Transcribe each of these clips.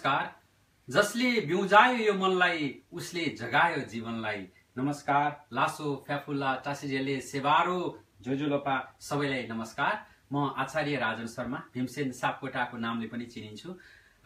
नमस्कार। जसले बिउजायो यो मनलाई उसले जगायो जीवनलाई। नमस्कार। लासो फ्याफुल्ला टासिजेले सेवारो जोजोलोपा सबैलाई नमस्कार। म आचार्य राजन शर्मा भीमसेन सापकोटाको नामले पनि चिनिन्छु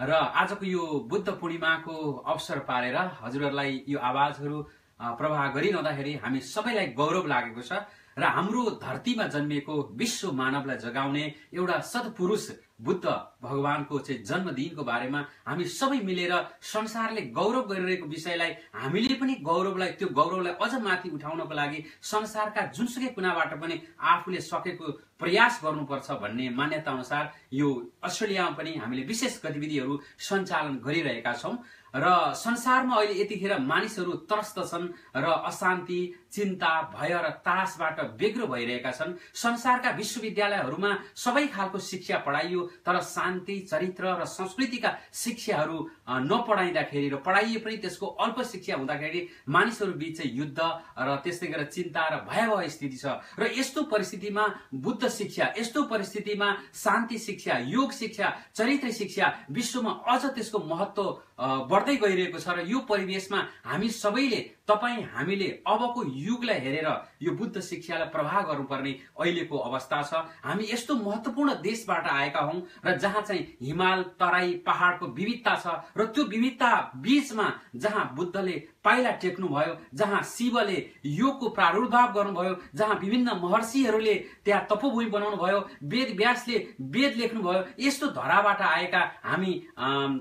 र आजको यो बुद्ध पूर्णिमाको अवसर पारेर हजुरहरूलाई यो आवाजहरू प्रवाह गरिरहँदाखेरि हामी सबैलाई गौरव लागेको छ र हाम्रो धरतीमा जन्मिएको विश्व मानवलाई जगाउने एउटा सत्पुरुष बुद्ध भगवानको चाहिँ जन्मदिनको बारेमा हामी सबै मिलेर संसारले गौरव गरिरहेको विषयलाई हामीले पनि त्यो गौरवलाई अझ माथि उठाउनको लागि संसारका जुनसुकै कुनाबाट पनि आफूले सकेको प्रयास गर्नुपर्छ भन्ने मान्यता अनुसार यो अस्ट्रेलियामा पनि हामीले विशेष गतिविधिहरू सञ्चालन गरिरहेका छौं र संसारमा अहिले यतिखेर मानिसहरू त्रस्त छन् र अशान्ति, चिन्ता, भय र त्रासबाट बेग्रो भइरहेका छन्। संसारका विश्वविद्यालयहरूमा सबै खालको शिक्षा पढाइयो तर शान्ति, चरित्र र संस्कृतिका शिक्षाहरू नपढाइँदाखेरि र पढाइए पनि त्यसको अल्प शिक्षा हुँदाखेरि मानिसहरू बीच युद्ध र त्यस्तै गरेर चिन्ता र भयावह स्थिति छ र यस्तो परिस्थितिमा बुद्ध शिक्षा, यस्तो परिस्थितिमा शान्ति शिक्षा, योग शिक्षा, चरित्र शिक्षा विश्वमा अझ त्यसको महत्व बढ्दै गइरहेको छ र यो परिवेशमा हामी सबैले हामीले अबको युगलाई हेरेर यो बुद्ध शिक्षालाई प्रभाव गर्नुपर्ने अहिलेको अवस्था छ। हामी यस्तो महत्वपूर्ण देशबाट आएका हौं र जहाँ चाहिँ हिमाल, तराई, पहाडको विविधता छ र त्यो विविधता बीचमा जहाँ बुद्धले पाइला टेक्नु भयो, जहाँ शिवले योगको प्रादुर्भाव गर्नुभयो, जहाँ विभिन्न महर्षिहरूले त्यहाँ तपोभूमि बनाउनु भयो, वेद व्यासले वेद लेख्नु भयो, यस्तो धराबाट आएका हामी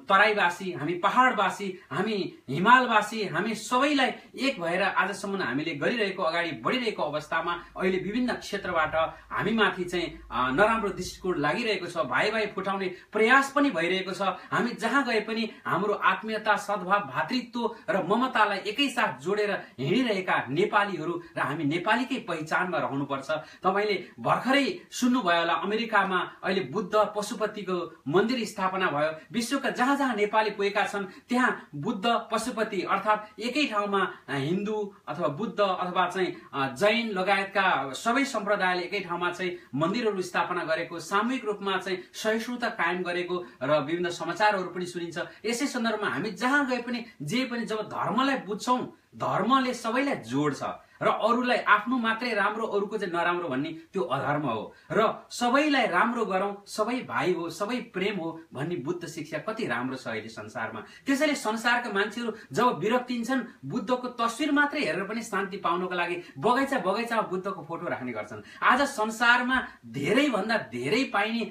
तराईवासी, हामी पहाडवासी, हामी हिमालवासी, हामी सबैलाई एक भएर आजसम्म हामीले गरिरहेको अगाडि बढिरहेको अवस्थामा अहिले विभिन्न क्षेत्रबाट हामी माथि चाहिँ नराम्रो दृष्टिकोण लागिरहेको छ, भाइ फुटाउने प्रयास पनि भइरहेको छ। हामी जहाँ गए पनि हाम्रो आत्मीयता, सद्भाव, भातृत्व र ममतालाई एकैसाथ जोडेर हिँडिरहेका नेपालीहरू र हामी नेपालीकै पहिचानमा रहनुपर्छ। तपाईले भर्खरै सुन्नुभयो होला अमेरिकामा अहिले बुद्ध पशुपतिको मन्दिर स्थापना भयो। विश्वका जहाँ जहाँ नेपाली पुगेका छन् त्यहाँ बुद्ध पशुपति अर्थात् एकै ठाउँमा हिन्दू अथवा बुद्ध अथवा चाहिँ जैन लगायतका सबै सम्प्रदायले एकै ठाउँमा चाहिँ मन्दिरहरू स्थापना गरेको, सामूहिक रूपमा चाहिँ सहिष्णुता कायम गरेको र विभिन्न समाचारहरू पनि सुनिन्छ। यसै सन्दर्भमा हामी जहाँ गए पनि जब धर्मलाई बुझ्छौं, धर्मले सबैलाई जोड्छ र अरूलाई आफ्नो मात्रै राम्रो अरूको चाहिँ नराम्रो भन्ने त्यो अधर्म हो र सबैलाई राम्रो गरौं, सबै भाइ हो, सबै प्रेम हो भन्ने बुद्ध शिक्षा कति राम्रो छ अहिले संसारमा। त्यसैले संसारका मान्छेहरू जब विरक्तिन्छन् बुद्धको तस्विर मात्रै हेरेर पनि शान्ति पाउनको लागि बगैँचामा बुद्धको फोटो राख्ने गर्छन्। आज संसारमा धेरै भन्दा धेरै पाइने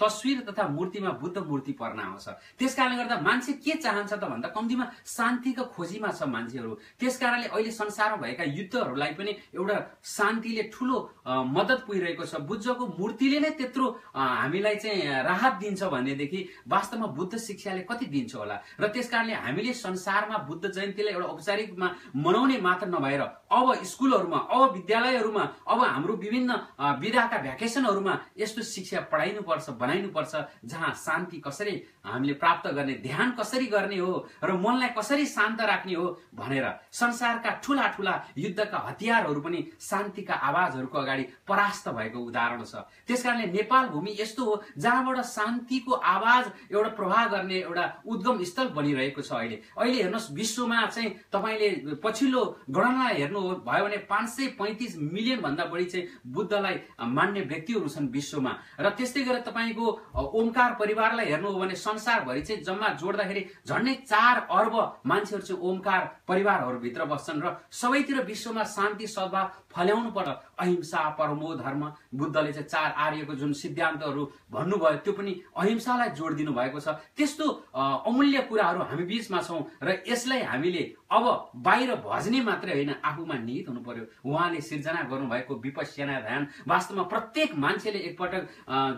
तस्विर तथा मूर्तिमा बुद्ध मूर्ति पर्न आउँछ। त्यसकारणले गर्दा मान्छे के चाहन्छ त भन्दा कम्तीमा शान्तिको खोजीमा छ मान्छेहरू। त्यसकारणले अहिले संसारमा भएका युद्धहरूलाई पनि एउटा शान्तिले ठूलो मद्दत पुगिरहेको छ। बुद्धको मूर्तिले नै त्यत्रो हामीलाई चाहिँ राहत दिन्छ भनेदेखि वास्तवमा बुद्ध शिक्षाले कति दिन्छ होला। र त्यसकारणले हामीले संसारमा बुद्ध जयन्तीलाई एउटा औपचारिक रूपमा मनाउने मात्र नभएर अब स्कुलहरूमा, अब विद्यालयहरूमा, अब हाम्रो विभिन्न विधाका भ्याकेसनहरूमा यस्तो शिक्षा पढाइनुपर्छ, बनाइनुपर्छ जहाँ शान्ति कसरी हामीले प्राप्त गर्ने, ध्यान कसरी गर्ने हो र मनलाई कसरी शान्त राख्ने हो भनेर संसारका ठूला ठूला युद्धका हतियारहरू पनि शान्तिका आवाजहरूको अगाडि परास्त भएको उदाहरण छ। त्यसकारणले नेपाल भूमि यस्तो हो जहाँबाट शान्तिको आवाज एउटा प्रवाह गर्ने एउटा उद्गम स्थल बनिरहेको छ। अहिले हेर्नुहोस् विश्वमा चाहिँ तपाईले पछिल्लो गणना हेर्नु भयो भने 535 मिलियन भन्दा बढी चाहिँ बुद्धलाई मान्ने व्यक्तिहरू छन् विश्वमा र त्यस्तै गरेर तपाईको ओमकार परिवारलाई हेर्नु हो भने संसारभरि चाहिँ जम्मा जोड्दाखेरि झन्डै 4 अर्ब मान्छेहरू चाहिँ ओमकार परिवारहरू भित्र बस्छन् र सबैतिर विश्वमा शान्ति सद्भाव फल्याउनु पर्छ। अहिंसा परमो धर्म, बुद्धले चाहिँ 4 आर्यको जुन सिद्धान्तहरू भन्नुभयो त्यो पनि अहिंसालाई जोड दिनु भएको छ। त्यस्तो अमूल्य कुराहरू हामी बीचमा छौं र यसलाई हामीले अब बाहिर भज्ने मात्रै होइन, आफूमा निहित हुनु पर्यो। उहाँले सिर्जना गर्नुभएको विपश्यना ध्यान वास्तवमा प्रत्येक मान्छेले एकपटक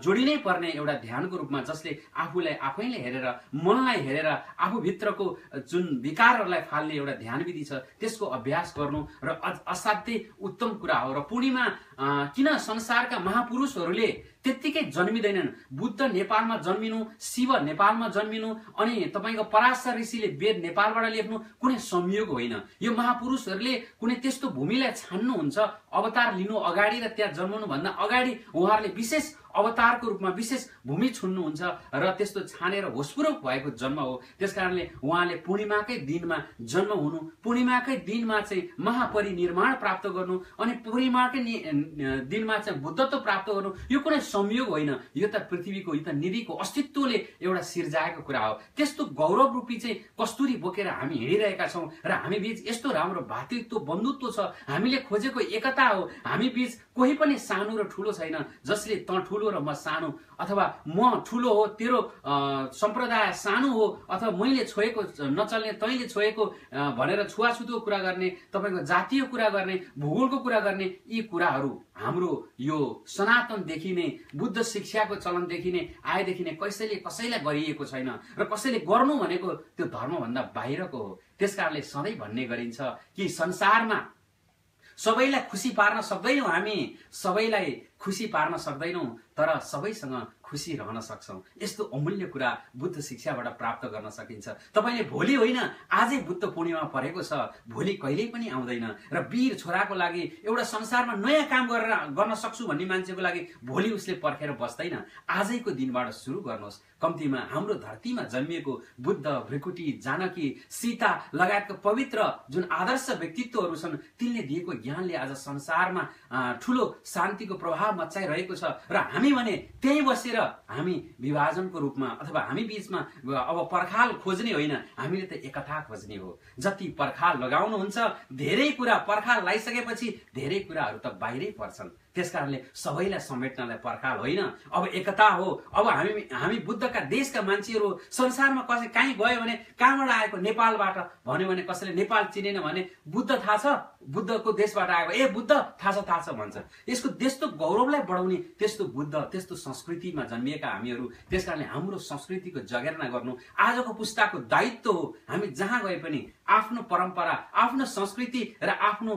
जोडिनै पर्ने एउटा ध्यानको रूपमा, जसले आफूलाई आफैले हेरेर, मनलाई हेरेर आफूभित्रको जुन विकारहरूलाई फाल्ने एउटा ध्यान विधि छ त्यसको अभ्यास गर्नु र असाध्यै उत्तम कुरा हो। र पूर्णिमा किन संसारका महापुरुषहरूले त्यत्तिकै जन्मिँदैनन्। बुद्ध नेपालमा जन्मिनु, शिव नेपालमा जन्मिनु अनि तपाईको पराशर ऋषिले वेद नेपालबाट लेख्नु कुनै संयोग होइन। यो महापुरुषहरूले कुनै त्यस्तो भूमिलाई छान्नुहुन्छ अवतार लिनु अगाडि र त्यहाँ जन्मनु भन्दा अगाडि उहाँहरूले विशेष अवतारको रूपमा विशेष भूमि छुन्नुहुन्छ र त्यस्तो छानेर होसपूर्वक भएको जन्म हो। त्यसकारणले उहाँले पूर्णिमाकै दिनमा जन्म हुनु, पूर्णिमाकै दिनमा चाहिँ महापरिनिर्वाण प्राप्त गर्नु अनि पूर्णिमाकै दिनमा चाहिँ बुद्धत्व प्राप्त गर्नु यो कुनै संयोग होइन, यो त पृथ्वीको, यो त निधिको अस्तित्वले एउटा सिर्जाएको कुरा हो। त्यस्तो गौरव रूपी चाहिँ कस्तुरी बोकेर हामी हिँडिरहेका छौँ र हामी बीच यस्तो राम्रो भातृत्व बन्धुत्व छ। हामीले खोजेको एकता हो। हामी बीच कोही पनि सानो र ठुलो छैन, जसले त ठुलो र म सानो अथवा म ठुलो हो तेरो सम्प्रदाय सानो हो अथवा मैले छोएको नचल्ने तैँले छोएको भनेर छुवाछुतको कुरा गर्ने, तपाईँको जातीय कुरा गर्ने, भूगोलको कुरा गर्ने, यी कुराहरू हाम्रो यो सनातनदेखि नै बुद्ध शिक्षाको चलनदेखि नै आएदेखि नै कसैलाई गरिएको छैन र कसैले गर्नु भनेको त्यो धर्मभन्दा बाहिरको हो। त्यसकारणले सधैँ भन्ने गरिन्छ कि संसारमा सबैलाई खुसी पार्न सक्दैनौँ, हामी सबैलाई खुसी पार्न सक्दैनौँ, तर सबैसँग खुसी रहन सक्छौँ। यस्तो अमूल्य कुरा बुद्ध शिक्षाबाट प्राप्त गर्न सकिन्छ। तपाईँले भोलि होइन आजै बुद्ध पूर्णिमा परेको छ, भोलि कहिल्यै पनि आउँदैन र वीर छोराको लागि एउटा संसारमा नयाँ काम गर्न सक्छु भन्ने मान्छेको लागि भोलि उसले पर्खेर बस्दैन। आजैको दिनबाट सुरु गर्नुहोस्। कम्तीमा हाम्रो धरतीमा जन्मिएको बुद्ध, भृकुटी, जानकी, सीता लगायतका पवित्र जुन आदर्श व्यक्तित्वहरू छन् तिनले दिएको ज्ञानले आज संसारमा ठुलो शान्तिको प्रभाव मचाइरहेको छ र हामी भने त्यही बसेर हामी विभाजनको रूपमा अथवा हामी बीचमा अब पर्खाल खोज्ने होइन, हामीले त एकता खोज्ने हो। जति पर्खाल लगाउनुहुन्छ धेरै कुरा पर्खाल लगाइसकेपछि धेरै कुराहरू त बाहिरै पर्छन्। त्यसकारणले सबैलाई समेट्नलाई पर्खाल होइन, अब एकता हो। अब हामी बुद्धका देशका मान्छेहरू संसारमा कसै कहीँ गयो भने कहाँबाट आएको, नेपालबाट भन्यो भने कसैले नेपाल चिनेन भने बुद्ध थाहा छ, बुद्धको देशबाट आएको, ए बुद्ध थाहा छ भन्छ। यसको त्यस्तो गौरवलाई बढाउने त्यस्तो बुद्ध त्यस्तो संस्कृतिमा जन्मिएका हामीहरू। त्यसकारणले हाम्रो संस्कृतिको जगेर्ना गर्नु आजको पुस्ताको दायित्व हो। हामी जहाँ गए पनि आफ्नो परम्परा, आफ्नो संस्कृति र आफ्नो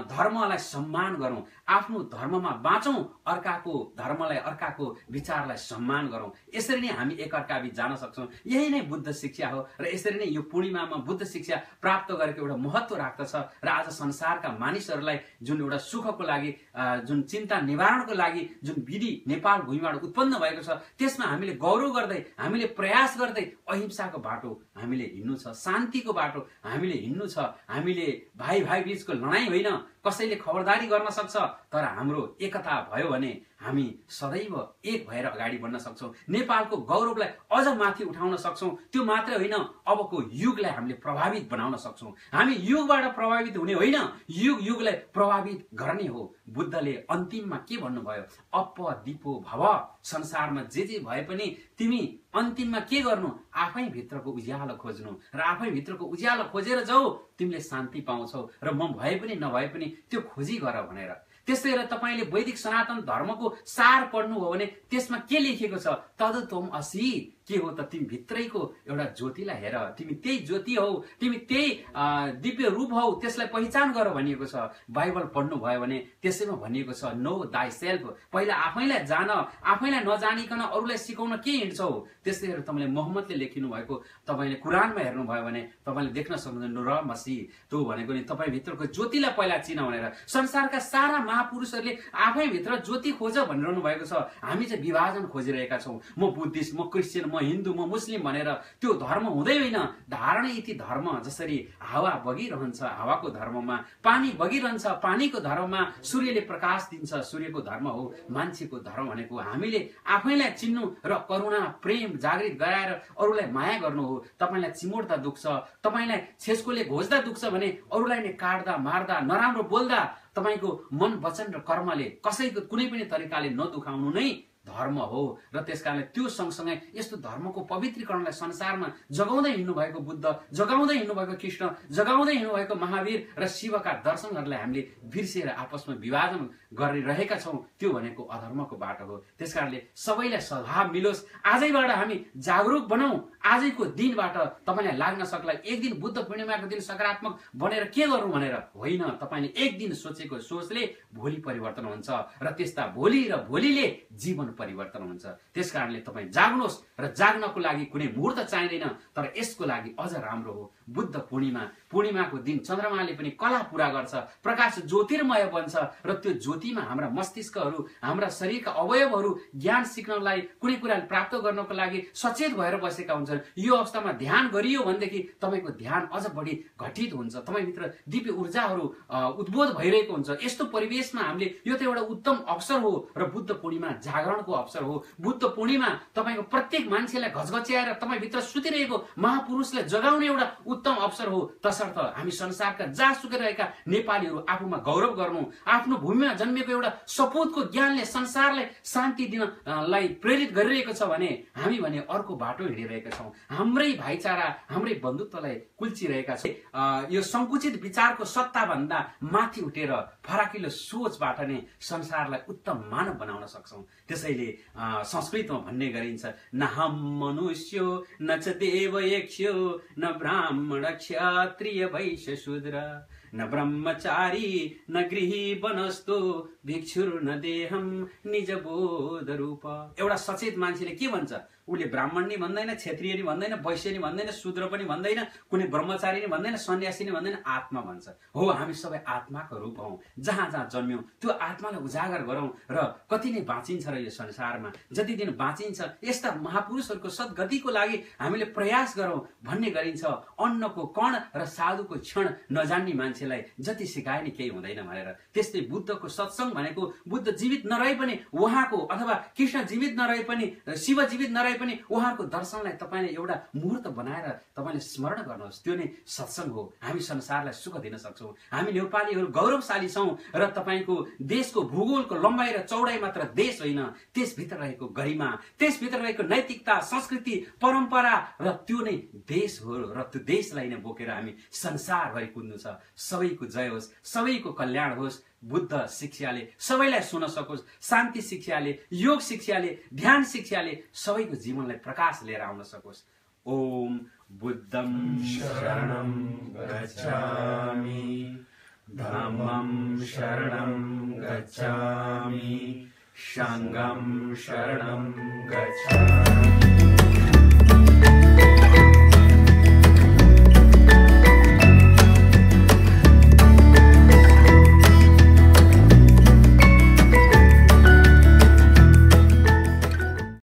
धर्मलाई सम्मान गरौँ, आफ्नो धर्ममा बाँचौँ, अर्काको धर्मलाई अर्काको विचारलाई सम्मान गरौँ। यसरी नै हामी एकअर्का बीच जान सक्छौँ। यही नै बुद्ध शिक्षा हो र यसरी नै यो पूर्णिमामा बुद्ध शिक्षा प्राप्त गरेको एउटा महत्त्व राख्दछ र आज संसारका मानिसहरूलाई जुन एउटा सुखको लागि, जुन चिन्ता निवारणको लागि जुन विधि नेपाल भूमिबाट उत्पन्न भएको छ त्यसमा हामीले गौरव गर्दै, हामीले प्रयास गर्दै अहिंसाको बाटो हामीले हिँड्नु छ, शान्तिको बाटो हामीले हिँड्नु छ। हामीले भाइ भाइ बीचको लडाईँ होइन, कसैले खबरदारी गर्न सक्छ, तर हाम्रो एकता भयो भने हामी सदैव एक भएर अगाडि बढ्न सक्छौँ। नेपालको गौरवलाई अझ माथि उठाउन सक्छौँ। त्यो मात्रै होइन, अबको युगलाई हामीले प्रभावित बनाउन सक्छौँ। हामी युगबाट प्रभावित हुने होइन, युगलाई प्रभावित गर्ने हो। बुद्धले अन्तिममा के भन्नुभयो? अप दिपो भव। संसारमा जे भए पनि तिमी अन्तिममा के गर्नु? आफै भित्रको उज्यालो खोज्नु र आफै भित्रको उज्यालो खोजेर जाऊ, तिमीले शान्ति पाउँछौ र म भए पनि नभए पनि त्यो खोजी गर भनेर। त्यसै गरी तपाईँले वैदिक सनातन धर्मको सार पढ्नु हो भने त्यसमा के लेखिएको छ? तदत्वम असि। के हो त? तिमी भित्रैको एउटा ज्योतिलाई हेर, तिमी त्यही ज्योति हौ, तिमी त्यही दिव्य रूप हौ, त्यसलाई पहिचान गर भनिएको छ। बाइबल पढ्नु भयो भने त्यसैमा भनिएको छ नो दाइ सेल्फ। पहिला आफैलाई जान, आफैलाई नजानिकन अरूलाई सिकाउन के हिँड्छौ? त्यसै गरी तपाईँले मोहम्मदले लेखिनु भएको तपाईँले कुरानमा हेर्नुभयो भने तपाईँले देख्न सक्नुहुन्छ नुर मसी, त्यो भनेको नि तपाईँ भित्रको ज्योतिलाई पहिला चिन भनेर। संसारका सारा महापुरुषहरूले आफै भित्र ज्योति खोज भनिरहनु भएको छ। हामी चाहिँ विभाजन खोजिरहेका छौँ। म बुद्धिस्ट, म क्रिस्चियन, म हिन्दू, म मुस्लिम भनेर। त्यो धर्म हुँदै होइन। धारणै यति धर्म, जसरी हावा बगिरहन्छ हावाको धर्ममा, पानी बगिरहन्छ पानीको धर्ममा, सूर्यले प्रकाश दिन्छ सूर्यको धर्म हो। मान्छेको धर्म भनेको हामीले आफैलाई चिन्नु र करुणा प्रेम जागृत गराएर अरूलाई माया गर्नु हो। तपाईँलाई चिमोड्दा दुख्छ, तपाईँलाई छेस्कोले घोज्दा दुख्छ भने अरूलाई नै काट्दा मार्दा नराम्रो बोल्दा तपाईँको मन वचन र कर्मले कसैको कुनै पनि तरिकाले नदुखाउनु नै धर्म हो। र त्यसकारणले त्यो सँगसँगै यस्तो धर्मको पवित्रीकरणलाई संसारमा जगाउँदै हिँड्नु भएको बुद्ध, जगाउँदै हिँड्नु भएको कृष्ण, जगाउँदै हिँड्नु भएको महावीर र शिवका दर्शनहरूलाई हामीले बिर्सेर आपसमा विभाजन गरिरहेका छौँ। त्यो भनेको अधर्मको बाटो हो। त्यसकारणले सबैलाई सद्भाव मिलोस्। आजैबाट हामी जागरुक बनाऊ। आजैको दिनबाट तपाईँलाई लाग्न सक्ला एक दिन बुद्ध पूर्णिमाको दिन सकारात्मक बनेर के गरौँ भनेर होइन। तपाईँले एक दिन सोचेको सोचले भोलि परिवर्तन हुन्छ र त्यस्ता भोलि र भोलिले जीवन परिवर्तन हुन्छ। त्यसकारणले तपाईँ जाग्नुहोस् र जाग्नको लागि कुनै मुहूर्त चाहिँदैन, तर यसको लागि अझ राम्रो हो बुद्ध पूर्णिमाको दिन चन्द्रमाले पनि कला पूरा गर्छ, प्रकाश ज्योतिर्मय बन्छ र त्यो ज्योतिमा हाम्रा मस्तिष्कहरू, हाम्रा शरीरका अवयवहरू ज्ञान सिक्नलाई, कुनै कुरा प्राप्त गर्नको लागि सचेत भएर बसेका हुन्छन्। यो अवस्थामा ध्यान गरियो भनेदेखि तपाईँको ध्यान अझ बढी घटित हुन्छ, तपाईँभित्र दिव्य ऊर्जाहरू उद्बोध भइरहेको हुन्छ। यस्तो परिवेशमा हामीले, यो त एउटा उत्तम अवसर हो र बुद्ध पूर्णिमा जागरणको अवसर हो। बुद्ध पूर्णिमा तपाईँको प्रत्येक मान्छेलाई घचघच्याएर तपाईँभित्र सुतिरहेको महापुरुषलाई जगाउने एउटा उत्तम अवसर हो। तसर्थ हामी संसारका जहाँसुकै रहेका नेपालीहरू आफूमा गौरव गर्नु, आफ्नो भूमिमा जन्मेको एउटा सपूतको ज्ञानले संसारलाई शान्ति दिनलाई प्रेरित गरिरहेको छ भने हामी भने अर्को बाटो हिँडिरहेका छौँ। हाम्रै भाइचारा, हाम्रै बन्धुत्वलाई कुल्चिरहेका छौँ। यो संकुचित विचारको सत्ताभन्दा माथि उठेर फराकिलो सोचबाट नै संसारलाई उत्तम मानव बनाउन सक्छौँ। त्यसैले संस्कृतमा भन्ने गरिन्छ, न हम मनुष्यो न च देव यक्षो न ब्राह्मण क्षत्रिय वैश्य शूद्र न ब्रह्मचारी न गृही वनस्तो भिक्षुर्न देहम निज बोध रूप। एउटा सचेत मान्छेले के भन्छ? उसले ब्राह्मण नि भन्दैन, क्षेत्रीय नि भन्दैन, वैश्य नि भन्दैन, शूद्र पनि भन्दैन, कुनै ब्रह्मचारी नि भन्दैन, सन्यासी नि भन्दैन, आत्मा भन्छ। हो, हामी सबै आत्माको रूप हौं। जहाँ जहाँ जन्म्यौं त्यो आत्मालाई उजागर गरौं र कति नै बाँचिन्छ र यो संसारमा जति दिन बाँचिन्छ यस्ता महापुरुषहरूको सद्गतिको लागि हामीले प्रयास गरौं भन्ने गरिन्छ। अन्नको कण र साधुको क्षण नजान्ने मान्छेलाई जति सिकाए नि केही हुँदैन भनेर। त्यस्तै बुद्धको सत्संग भनेको बुद्ध जीवित नरहे पनि उहाँको, अथवा कृष्ण जीवित नरहे पनि, शिव जीवित नरहे पनि उहाँको दर्शनलाई तपाईले एउटा मुहूर्त बनाएर तपाईले स्मरण गर्नुहोस्। त्यो नै सत्संग हो। हामी संसारलाई सुख दिन सक्छौं। हामी नेपालीहरू गौरवशाली छौं र तपाईको देशको भूगोलको लम्बाई र चौडाई मात्र देश होइन, त्यसभित्र रहेको गरिमा, त्यसभित्र रहेको नैतिकता, संस्कृति, परम्परा र त्यो नै देश हो र त्यो देशलाई नै बोकेर हामी संसारभरि कुद्नु छ। सबैको जय होस्, सबैको कल्याण होस्। बुद्ध शिक्षाले सबैलाई सुन सकोस्, शान्ति शिक्षाले, योग शिक्षाले, ध्यान शिक्षाले सबैको जीवनलाई प्रकाश लिएर आउन सकोस्। ओम बुद्धं शरणं गच्छामि, धम्मं शरणं गच्छामि, संघं शरणं गच्छामि।